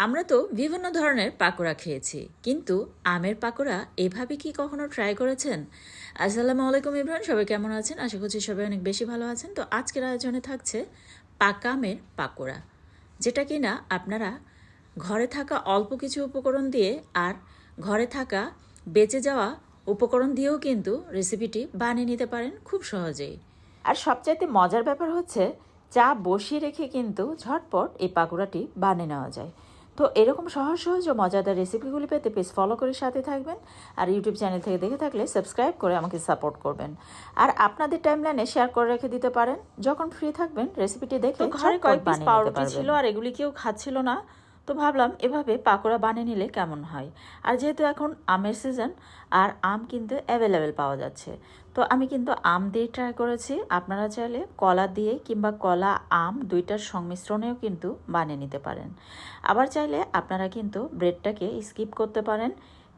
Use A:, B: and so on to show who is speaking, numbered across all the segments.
A: আমরা তো বিভিন্ন ধরনের পাকোড়া খেয়েছি, কিন্তু আমের পাকোড়া এভাবে কি কখনো ট্রাই করেছেন? আসসালামু আলাইকুম ইব্রাহিম, সবাই কেমন আছেন? আশা করছি সবাই অনেক বেশি ভালো আছেন। তো আজকের আয়োজনে থাকছে পাকা আমের পাকোড়া, যেটা কিনা আপনারা ঘরে থাকা অল্প কিছু উপকরণ দিয়ে আর ঘরে থাকা বেঁচে যাওয়া উপকরণ দিয়েও কিন্তু রেসিপিটি বানিয়ে নিতে পারেন খুব সহজেই। আর সবচাইতে মজার ব্যাপার হচ্ছে, চা বসিয়ে রেখে কিন্তু ঝটপট এই পাকোড়াটি বানিয়ে নেওয়া যায়। তো এরকম সহজ সহজ ও মজাদার রেসিপিগুলি পেতে পেজ ফলো করে সাথে থাকবেন। আর ইউটিউব চ্যানেল থেকে দেখে থাকলে সাবস্ক্রাইব করে আমাকে সাপোর্ট করবেন। আর আপনাদের টাইমলাইনে শেয়ার করে রেখে দিতে পারেন, যখন ফ্রি থাকবেন রেসিপিটি দেখে ঘরে কয়েক পিস পাউরুটি ছিল আর এগুলি কেউ খাচ্ছিল না, তো ভাবলাম এভাবে পাকোড়া বানিয়ে নিলে কেমন হয়। আর যেহেতু এখন আমের সিজন আর আম কিন্তু অ্যাভেলেবেল পাওয়া যাচ্ছে, তো আমি কিন্তু আম দিয়ে ট্রাই করেছি। আপনারা চাইলে কলা দিয়ে কিংবা কলা আম দুইটার সংমিশ্রণেও কিন্তু বানিয়ে নিতে পারেন। আবার চাইলে আপনারা কিন্তু ব্রেডটাকে স্কিপ করতে পারেন,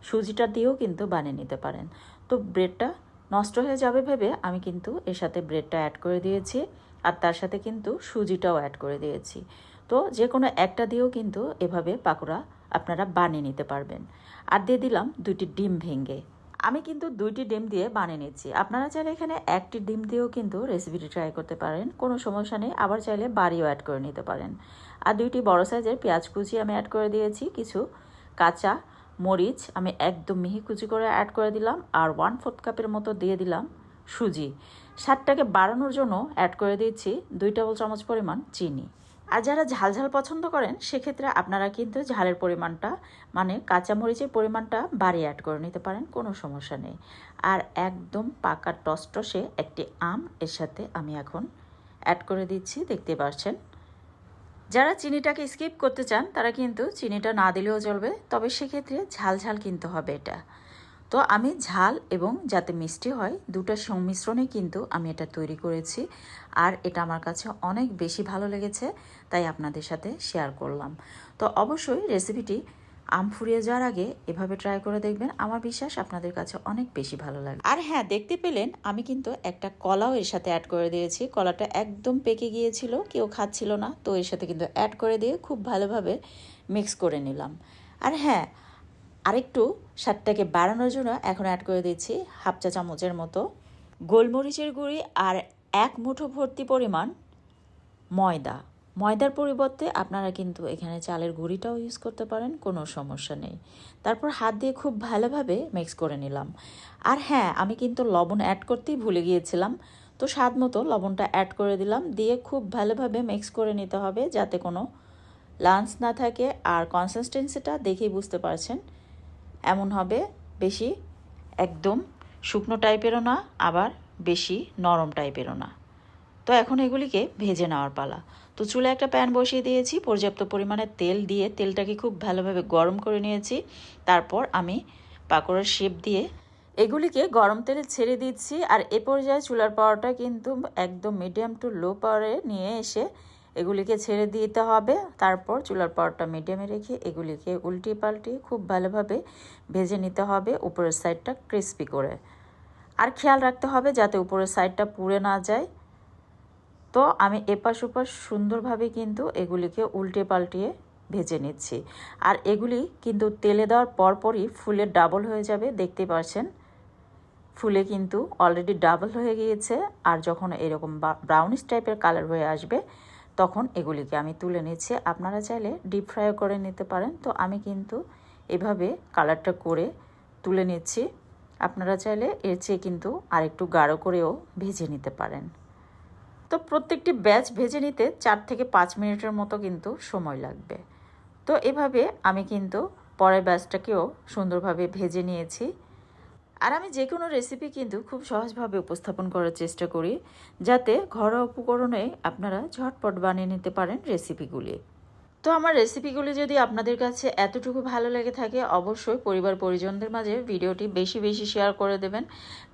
A: সুজিটা দিয়েও কিন্তু বানিয়ে নিতে পারেন। তো ব্রেডটা নষ্ট হয়ে যাবে ভেবে আমি কিন্তু এর সাথে ব্রেডটা অ্যাড করে দিয়েছি, আর তার সাথে কিন্তু সুজিটাও অ্যাড করে দিয়েছি। তো যে কোনো একটা দিয়েও কিন্তু এভাবে পাকোড়া আপনারা বানিয়ে নিতে পারবেন। আর দিয়ে দিলাম 2টি ডিম ভেঙে। আমি কিন্তু 2টি ডিম দিয়ে বানিয়ে নিচ্ছি। আপনারা চাইলে এখানে 1টি ডিম দিয়েও কিন্তু রেসিপিটি ট্রাই করতে পারেন, কোনো সমস্যা নেই। আবার চাইলে বাড়িও অ্যাড করে নিতে পারেন। আর 2টি বড় সাইজের পেঁয়াজ কুচি আমি অ্যাড করে দিয়েছি। কিছু কাঁচা মরিচ আমি একদম মিহি কুচি করে অ্যাড করে দিলাম। আর 1/4 কাপের মতো দিয়ে দিলাম সুজি। স্বাদটাকে বাড়ানোর জন্য অ্যাড করে দিচ্ছি 2 টেবিল চামচ পরিমাণ চিনি। আর যারা ঝাল ঝাল পছন্দ করেন সেক্ষেত্রে আপনারা কিন্তু ঝালের পরিমাণটা, মানে কাঁচামরিচের পরিমাণটা বাড়িয়ে অ্যাড করে নিতে পারেন, কোনো সমস্যা নেই। আর একদম পাকা টসটসে একটি আম এর সাথে আমি এখন অ্যাড করে দিচ্ছি, দেখতে পাচ্ছেন। যারা চিনিটাকে স্কিপ করতে চান তারা কিন্তু চিনিটা না দিলেও চলবে, তবে সেক্ষেত্রে ঝাল ঝাল কিনতে হবে এটা। তো আমি ঝাল এবং যাতে মিষ্টি হয় দুটোর সংমিশ্রণে কিন্তু আমি এটা তৈরি করেছি। আর এটা আমার কাছে অনেক বেশি ভালো লেগেছে, তাই আপনাদের সাথে শেয়ার করলাম। তো অবশ্যই রেসিপিটি আম ফুরিয়ে যাওয়ার আগে এভাবে ট্রাই করে দেখবেন, আমার বিশ্বাস আপনাদের কাছে অনেক বেশি ভালো লাগবে। আর হ্যাঁ, দেখতে পেলেন আমি কিন্তু একটা কলাও এর সাথে অ্যাড করে দিয়েছি। কলাটা একদম পেকে গিয়েছিল, কেউ খাচ্ছিল না, তো এর সাথে কিন্তু অ্যাড করে দিয়ে খুব ভালোভাবে মিক্স করে নিলাম। আর হ্যাঁ, আরেকটু স্বাদটাকে বাড়ানোর জন্য এখন অ্যাড করে দিচ্ছি 1/2 চা চামচের মতো গোলমরিচের গুঁড়ি আর 1 মুঠো ভর্তি পরিমাণ ময়দা। ময়দার পরিবর্তে আপনারা কিন্তু এখানে চালের গুঁড়িটাও ইউজ করতে পারেন, কোনো সমস্যা নেই। তারপর হাত দিয়ে খুব ভালোভাবে মিক্স করে নিলাম। আর হ্যাঁ, আমি কিন্তু লবণ অ্যাড করতেই ভুলে গিয়েছিলাম, তো স্বাদ মতো লবণটা অ্যাড করে দিলাম। দিয়ে খুব ভালোভাবে মিক্স করে নিতে হবে যাতে কোনো লাঞ্চ না থাকে। আর কনসিস্টেন্সিটা দেখেই বুঝতে পারছেন, এমন হবে, বেশি একদম শুকনো টাইপেরও না, আবার বেশি নরম টাইপেরও না। তো এখন এগুলিকে ভেজে নেওয়ার পালা। তো চুলে একটা প্যান বসিয়ে দিয়েছি, পর্যাপ্ত পরিমাণে তেল দিয়ে তেলটাকে খুব ভালোভাবে গরম করে নিয়েছি। তারপর আমি পাকোড়ার শেপ দিয়ে এগুলিকে গরম তেলে ছেড়ে দিচ্ছি। আর এ পর্যায়ে চুলার পাওয়ারটা কিন্তু একদম মিডিয়াম টু লো পাওয়ারে নিয়ে এসে এগুলিকে ছেড়ে দিতে হবে। তারপর চুলার পাওয়ারটা মিডিয়ামে রেখে এগুলিকে উল্টিয়ে পাল্টিয়ে খুব ভালোভাবে ভেজে নিতে হবে, উপরের সাইডটা ক্রিস্পি করে। আর খেয়াল রাখতে হবে যাতে উপরের সাইডটা পুড়ে না যায়। তো আমি এপাশ ওপাশ সুন্দরভাবে কিন্তু এগুলিকে উল্টে পাল্টিয়ে ভেজে নিচ্ছি। আর এগুলি কিন্তু তেলে দেওয়ার পরপরই ফুলে ডাবল হয়ে যাবে, দেখতে পাচ্ছেন। ফুলে কিন্তু অলরেডি ডাবল হয়ে গিয়েছে। আর যখন এরকম ব্রাউনিশ টাইপের কালার হয়ে আসবে তখন এগুলিকে আমি তুলে নিচ্ছি। আপনারা চাইলে ডিপ ফ্রাইও করে নিতে পারেন, তো আমি কিন্তু এভাবে কালারটা করে তুলে নিচ্ছি। আপনারা চাইলে এর চেয়ে কিন্তু আরেকটু গাঢ় করেও ভেজে নিতে পারেন। তো প্রত্যেকটি ব্যাচ ভেজে নিতে 4 থেকে 5 মিনিটের মতো কিন্তু সময় লাগবে। তো এভাবে আমি কিন্তু পরের ব্যাচটাকেও সুন্দরভাবে ভেজে নিয়েছি। আর আমি যে কোনো রেসিপি কিন্তু খুব সহজভাবে উপস্থাপন করার চেষ্টা করি, যাতে ঘরোয়া উপকরণে আপনারা ঝটপট বানিয়ে নিতে পারেন রেসিপিগুলি। তো আমার রেসিপিগুলি যদি আপনাদের কাছে এতটুকু ভালো লেগে থাকে, অবশ্যই পরিবার পরিজনদের মাঝে ভিডিওটি বেশি বেশি শেয়ার করে দেবেন,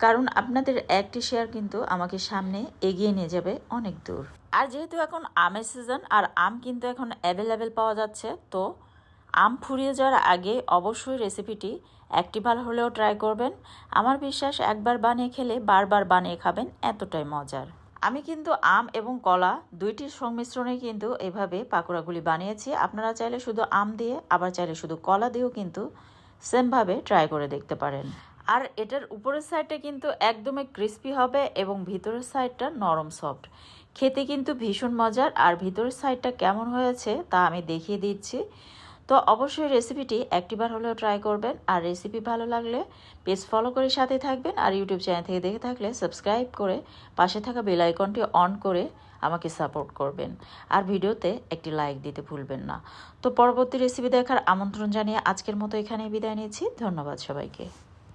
A: কারণ আপনাদের একটি শেয়ার কিন্তু আমাকে সামনে এগিয়ে নিয়ে যাবে অনেক দূর। আর যেহেতু এখন আমের সিজন আর আম কিন্তু এখন অ্যাভেলেবেল পাওয়া যাচ্ছে, তো আম ফুরিয়ে যাওয়ার আগে অবশ্যই রেসিপিটি একটিবার হলেও ট্রাই করবেন। আমার বিশ্বাস একবার বানিয়ে খেলে বারবার বানিয়ে খাবেন, এতটাই মজার। আমি কিন্তু আম এবং কলা দুইটির সংমিশ্রণে কিন্তু এভাবে পাকোড়াগুলি বানিয়েছি। আপনারা চাইলে শুধু আম দিয়ে আবার চাইলে শুধু কলা দিয়েও কিন্তু সেমভাবে ট্রাই করে দেখতে পারেন। আর এটার উপরের সাইডটা কিন্তু একদমই ক্রিস্পি হবে এবং ভিতরের সাইডটা নরম সফট। খেতে কিন্তু ভীষণ মজার। আর ভিতরের সাইডটা কেমন হয়েছে তা আমি দেখিয়ে দিচ্ছি। তো অবশ্যই রেসিপিটি একটিবার হলেও ট্রাই করবেন। আর রেসিপি ভালো লাগলে পেজ ফলো করে সাথে থাকবেন। আর ইউটিউব চ্যানেল থেকে দেখে থাকলে সাবস্ক্রাইব করে পাশে থাকা বেল আইকনটি অন করে আমাকে সাপোর্ট করবেন। আর ভিডিওতে একটি লাইক দিতে ভুলবেন না। তো পরবর্তী রেসিপি দেখার আমন্ত্রণ জানিয়ে আজকের মতো এখানেই বিদায় নিচ্ছি। ধন্যবাদ সবাইকে।